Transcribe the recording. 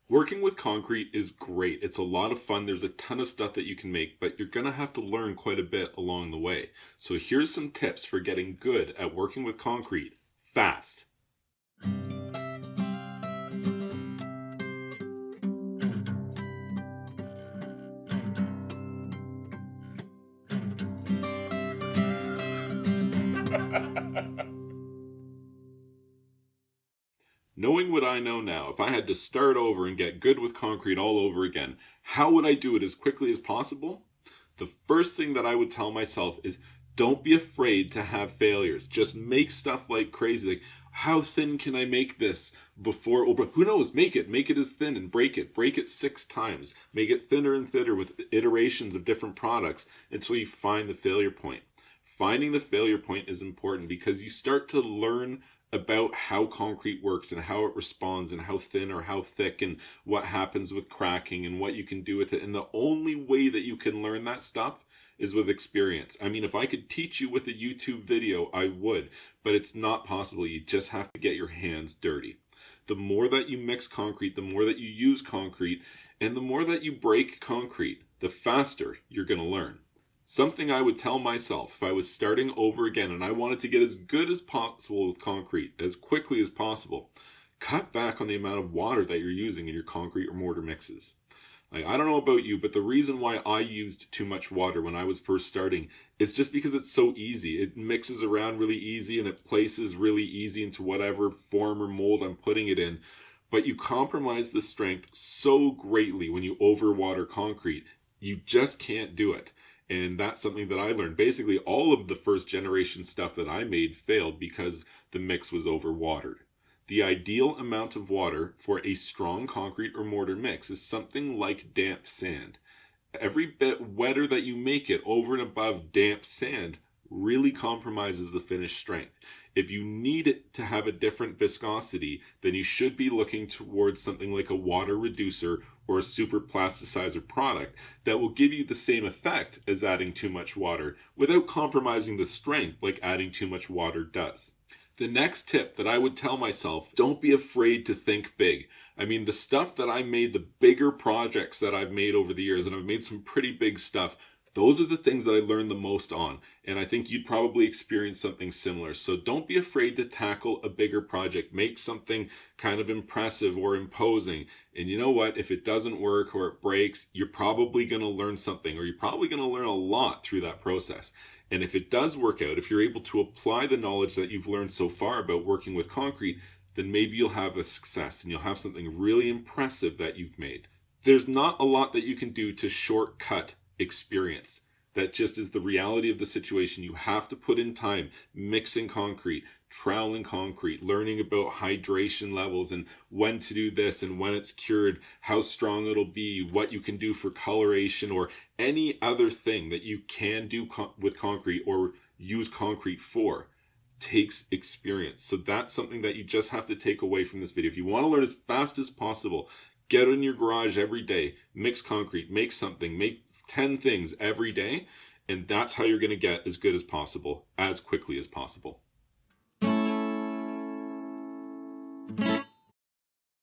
Working with concrete is great. It's a lot of fun. There's a ton of stuff that you can make, but you're going to have to learn quite a bit along the way. So here's some tips for getting good at working with concrete fast. Knowing what I know now, if I had to start over and get good with concrete all over again, how would I do it as quickly as possible? The first thing that I would tell myself is don't be afraid to have failures. Just make stuff like crazy. Like, how thin can I make this before? Or who knows? Make it. Make it as thin and break it. Break it 6 times. Make it thinner and thinner with iterations of different products until you find the failure point. Finding the failure point is important because you start to learn about how concrete works and how it responds and how thin or how thick and what happens with cracking and what you can do with it. And the only way that you can learn that stuff is with experience. I mean, if I could teach you with a YouTube video, I would, but it's not possible. You just have to get your hands dirty. The more that you mix concrete, the more that you use concrete, and the more that you break concrete, the faster you're going to learn. Something I would tell myself if I was starting over again and I wanted to get as good as possible with concrete as quickly as possible, cut back on the amount of water that you're using in your concrete or mortar mixes. Like, I don't know about you, but the reason why I used too much water when I was first starting is just because it's so easy. It mixes around really easy and it places really easy into whatever form or mold I'm putting it in. But you compromise the strength so greatly when you overwater concrete. You just can't do it. And that's something that I learned. Basically, all of the first generation stuff that I made failed because the mix was overwatered. The ideal amount of water for a strong concrete or mortar mix is something like damp sand. Every bit wetter that you make it over and above damp sand really compromises the finished strength. If you need it to have a different viscosity, then you should be looking towards something like a water reducer or a super plasticizer product that will give you the same effect as adding too much water without compromising the strength like adding too much water does. The next tip that I would tell myself, don't be afraid to think big. I mean, the stuff that I made, the bigger projects that I've made over the years, and I've made some pretty big stuff, those are the things that I learned the most on. And I think you'd probably experience something similar. So don't be afraid to tackle a bigger project. Make something kind of impressive or imposing. And you know what? If it doesn't work or it breaks, you're probably going to learn something, or you're probably going to learn a lot through that process. And if it does work out, if you're able to apply the knowledge that you've learned so far about working with concrete, then maybe you'll have a success and you'll have something really impressive that you've made. There's not a lot that you can do to shortcut experience. That just is the reality of the situation. You have to put in time mixing concrete, troweling concrete, learning about hydration levels and when to do this and when it's cured, how strong it'll be, what you can do for coloration or any other thing that you can do with concrete or use concrete for takes experience. So that's something that you just have to take away from this video. If you want to learn as fast as possible, get in your garage every day, mix concrete, make something, make 10 things every day, and that's how you're going to get as good as possible, as quickly as possible.